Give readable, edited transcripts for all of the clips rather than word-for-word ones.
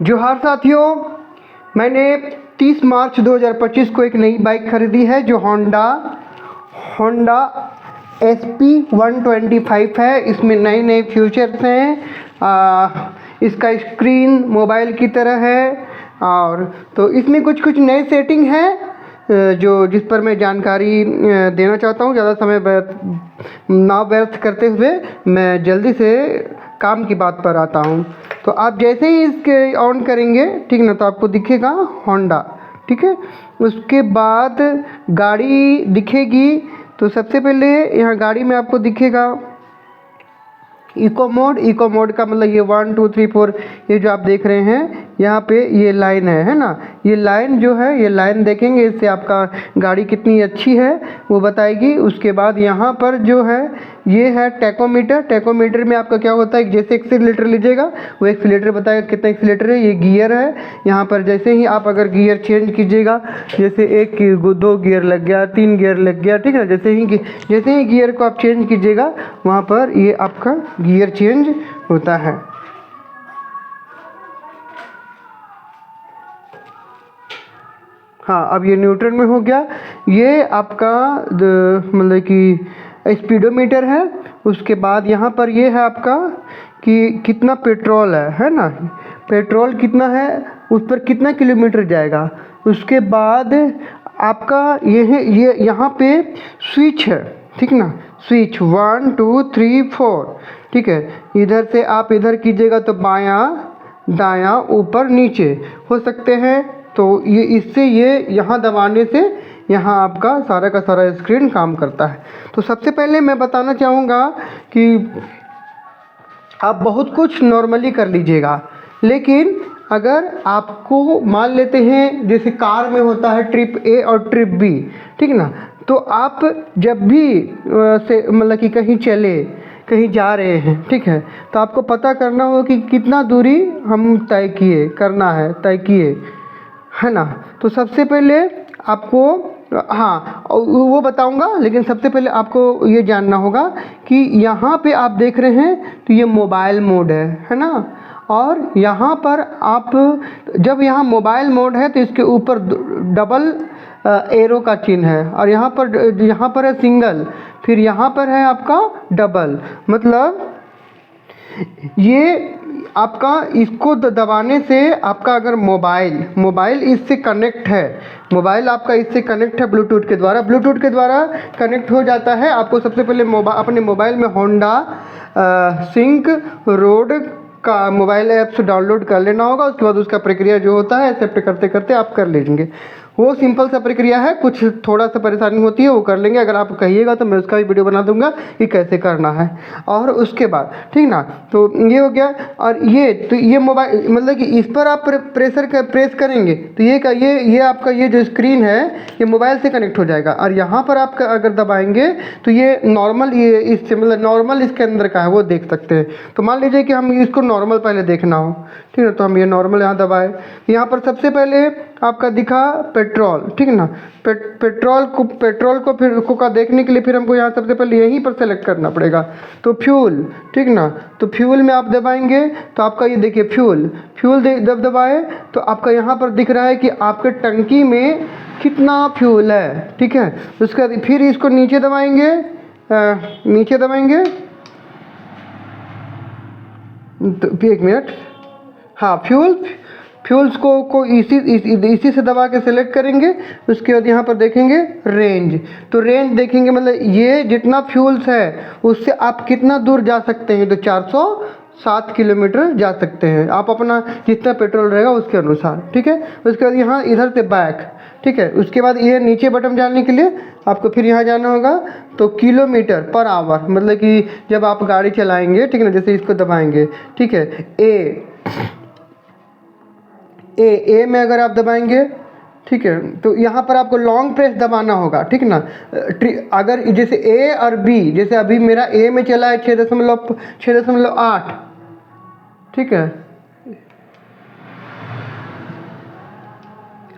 जोहार साथियों, मैंने 30 मार्च 2025 को एक नई बाइक खरीदी है जो होंडा SP125 है। इसमें नए नए फीचर्स हैं। इसका स्क्रीन मोबाइल की तरह है और तो इसमें कुछ नए सेटिंग है जिस पर मैं जानकारी देना चाहता हूँ। ज़्यादा समय ना व्यर्थ करते हुए मैं जल्दी से काम की बात पर आता हूँ। तो आप जैसे ही इसके ऑन करेंगे, ठीक ना, तो आपको दिखेगा होंडा, ठीक है। उसके बाद गाड़ी दिखेगी। तो सबसे पहले यहाँ गाड़ी में आपको दिखेगा इको मोड का मतलब ये 1 2 3 4 ये जो आप देख रहे हैं यहाँ पे ये लाइन है ना। ये लाइन जो है, ये लाइन देखेंगे, इससे आपका गाड़ी कितनी अच्छी है वो बताएगी। उसके बाद यहाँ पर जो है ये है टैकोमीटर में आपका क्या होता है, जैसे एक्सीलरेटर लीजिएगा वो एक्सीलरेटर बताएगा कितना एक्सीलरेटर है। ये गियर है, यहाँ पर जैसे ही आप अगर गियर चेंज कीजिएगा, जैसे 2 गियर लग गया, 3 गियर लग गया, ठीक है। जैसे ही गियर को आप चेंज कीजिएगा वहाँ पर ये आपका गियर चेंज होता है। हाँ, अब ये न्यूट्रल में हो गया। ये आपका मतलब कि स्पीडोमीटर है। उसके बाद यहाँ पर ये है आपका कि कितना पेट्रोल है ना, पेट्रोल कितना है, उस पर कितना किलोमीटर जाएगा। उसके बाद आपका ये यहाँ पे स्विच है, ठीक ना, स्विच 1 2 3 4, ठीक है। इधर से आप इधर कीजिएगा तो बायां दायां ऊपर नीचे हो सकते हैं। तो ये इससे ये यहाँ दबाने से यहाँ आपका सारा का सारा स्क्रीन काम करता है। तो सबसे पहले मैं बताना चाहूँगा कि आप बहुत कुछ नॉर्मली कर लीजिएगा, लेकिन अगर आपको मान लेते हैं जैसे कार में होता है ट्रिप ए और ट्रिप बी, ठीक ना, तो आप जब भी से मतलब कि कहीं जा रहे हैं, ठीक है, तो आपको पता करना होगा कि कितना दूरी हम तय किए है ना। तो सबसे पहले आपको, हाँ वो बताऊंगा, लेकिन सबसे पहले आपको ये जानना होगा कि यहाँ पे आप देख रहे हैं तो ये मोबाइल मोड है ना। और यहाँ पर आप जब यहाँ मोबाइल मोड है तो इसके ऊपर डबल एरो का चिन्ह है, और यहाँ पर है सिंगल, फिर यहाँ पर है आपका डबल। मतलब ये आपका इसको दबाने से आपका अगर मोबाइल इससे कनेक्ट है, मोबाइल आपका इससे कनेक्ट है ब्लूटूथ के द्वारा कनेक्ट हो जाता है। आपको सबसे पहले अपने मोबाइल में होंडा सिंक रोड का मोबाइल ऐप्स डाउनलोड कर लेना होगा। उसके बाद उसका प्रक्रिया जो होता है एक्सेप्ट करते करते आप कर लेंगे। वो सिंपल सा प्रक्रिया है, कुछ थोड़ा सा परेशानी होती है, वो कर लेंगे। अगर आप कहिएगा तो मैं उसका भी वीडियो बना दूंगा कि कैसे करना है। और उसके बाद, ठीक ना, तो ये हो गया। और ये मोबाइल मतलब कि इस पर आप प्रेस करेंगे तो ये आपका ये जो स्क्रीन है ये मोबाइल से कनेक्ट हो जाएगा। और यहाँ पर आप अगर दबाएंगे तो ये नॉर्मल, ये इससे मतलब नॉर्मल इसके अंदर का है वो देख सकते हैं। तो मान लीजिए कि हम इसको नॉर्मल पहले देखना हो, ठीक है, तो हम ये नॉर्मल यहाँ दबाए। यहाँ पर सबसे पहले आपका दिखा पेट्रोल, ठीक है ना। पेट्रोल को फिर का देखने के लिए फिर हमको यहाँ सबसे पहले यहीं पर सेलेक्ट करना पड़ेगा। तो फ्यूल, ठीक ना, तो फ्यूल में आप दबाएंगे तो आपका ये देखिए फ्यूल जब दबाए तो आपका यहाँ पर दिख रहा है कि आपके टंकी में कितना फ्यूल है, ठीक है। उसके बाद फिर इसको नीचे दबाएंगे तो एक मिनट, हाँ, फ्यूल्स को इसी से दबा के सेलेक्ट करेंगे। उसके बाद यहाँ पर देखेंगे रेंज, तो रेंज देखेंगे मतलब ये जितना फ्यूल्स है उससे आप कितना दूर जा सकते हैं। तो 407 किलोमीटर जा सकते हैं आप, अपना जितना पेट्रोल रहेगा उसके अनुसार, ठीक है। उसके बाद यहाँ इधर से बैक, ठीक है। उसके बाद ये नीचे बटन डालने के लिए आपको फिर यहाँ जाना होगा। तो किलोमीटर पर आवर मतलब कि जब आप गाड़ी चलाएंगे, ठीक है ना, जैसे इसको दबाएंगे, ठीक है, ए में अगर आप दबाएंगे, ठीक है, तो यहाँ पर आपको लॉन्ग प्रेस दबाना होगा, ठीक ना। अगर जैसे ए और बी, जैसे अभी मेरा ए में चला है 6.8, ठीक है,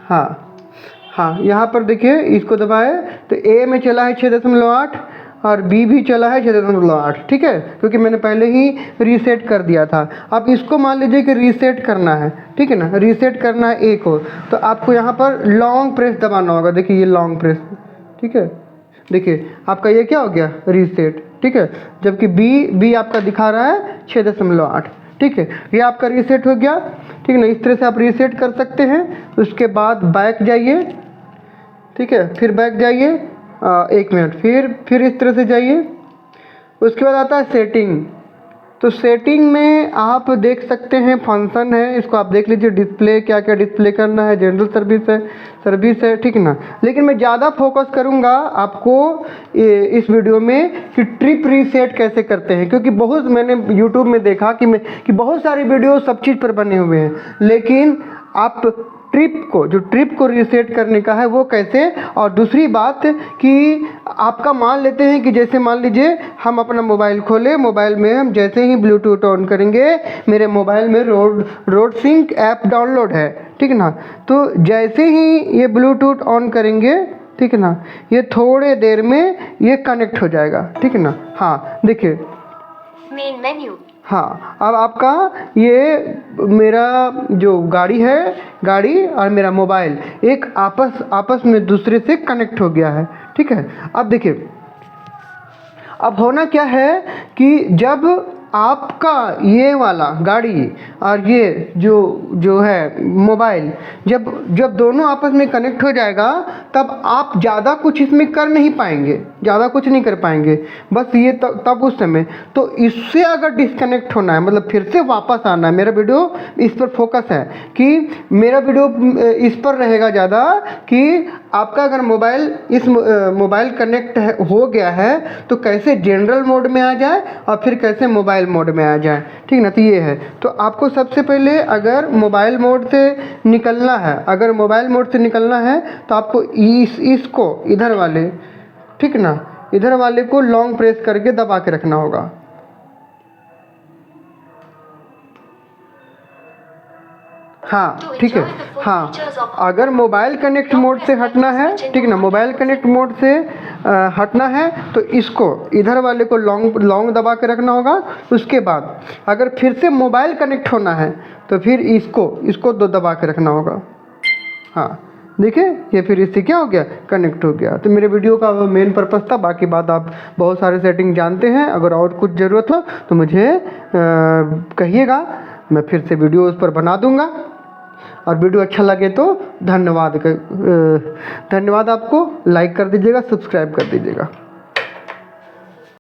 हाँ, यहाँ पर देखिए इसको दबाए तो ए में चला है 6.8 और बी भी चला है 6.8, ठीक है, क्योंकि मैंने पहले ही रीसेट कर दिया था। अब इसको मान लीजिए कि रीसेट करना है, ठीक है ना, रीसेट करना है ए को, तो आपको यहाँ पर लॉन्ग प्रेस दबाना होगा। देखिए ये लॉन्ग प्रेस, ठीक है, देखिए आपका ये क्या हो गया, रीसेट, ठीक है, जबकि बी आपका दिखा रहा है 6.8, ठीक है, ये आपका रीसेट हो गया, ठीक है ना। इस तरह से आप रीसेट कर सकते हैं। उसके बाद बैक जाइए, ठीक है, फिर बैक जाइए 1 मिनट, फिर इस तरह से जाइए। उसके बाद आता है सेटिंग। तो सेटिंग में आप देख सकते हैं फंक्शन है, इसको आप देख लीजिए, डिस्प्ले क्या क्या डिस्प्ले करना है, जनरल सर्विस है, ठीक ना। लेकिन मैं ज़्यादा फोकस करूँगा आपको इस वीडियो में कि ट्रिप रीसेट कैसे करते हैं, क्योंकि बहुत मैंने यूट्यूब में देखा कि बहुत सारे वीडियो सब चीज़ पर बने हुए हैं, लेकिन आप ट्रिप को रीसेट करने का है वो कैसे। और दूसरी बात कि आपका मान लेते हैं कि जैसे मान लीजिए हम अपना मोबाइल खोले, मोबाइल में हम जैसे ही ब्लूटूथ ऑन करेंगे, मेरे मोबाइल में रोड सिंक ऐप डाउनलोड है, ठीक है ना। तो जैसे ही ये ब्लूटूथ ऑन करेंगे, ठीक है ना, ये थोड़े देर में ये कनेक्ट हो जाएगा, ठीक है ना। हाँ देखिए, मेन मेन्यू, हाँ अब आपका ये मेरा जो गाड़ी और मेरा मोबाइल एक आपस में दूसरे से कनेक्ट हो गया है, ठीक है। अब देखिए, अब होना क्या है कि जब आपका ये वाला गाड़ी और ये जो है मोबाइल जब दोनों आपस में कनेक्ट हो जाएगा, तब आप ज़्यादा कुछ इसमें कर नहीं पाएंगे, ज़्यादा कुछ नहीं कर पाएंगे, बस ये तब उस समय। तो इससे अगर डिस्कनेक्ट होना है, मतलब फिर से वापस आना है, मेरा वीडियो इस पर फोकस है कि मेरा वीडियो इस पर रहेगा ज़्यादा कि आपका अगर मोबाइल कनेक्ट हो गया है तो कैसे जनरल मोड में आ जाए और फिर कैसे मोबाइल मोड में आ जाए, ठीक ना। तो ये है, तो आपको सबसे पहले अगर मोबाइल मोड से निकलना है, तो आपको इसको इधर वाले, ठीक ना, इधर वाले को लॉन्ग प्रेस करके दबा के रखना होगा। हाँ ठीक है, हाँ अगर मोबाइल कनेक्ट मोड से हटना है, ठीक ना, मोबाइल कनेक्ट मोड से हटना है तो इसको इधर वाले को लॉन्ग दबा के रखना होगा। उसके बाद अगर फिर से मोबाइल कनेक्ट होना है तो फिर इसको दो दबा के रखना होगा। हाँ देखिए, ये फिर इससे क्या हो गया, कनेक्ट हो गया। तो मेरे वीडियो का मेन पर्पस था, बाकी बात आप बहुत सारे सेटिंग जानते हैं। अगर और कुछ ज़रूरत हो तो मुझे कहिएगा, मैं फिर से वीडियो उस पर बना दूँगा। और वीडियो अच्छा लगे तो धन्यवाद आपको, लाइक कर दीजिएगा, सब्सक्राइब कर दीजिएगा।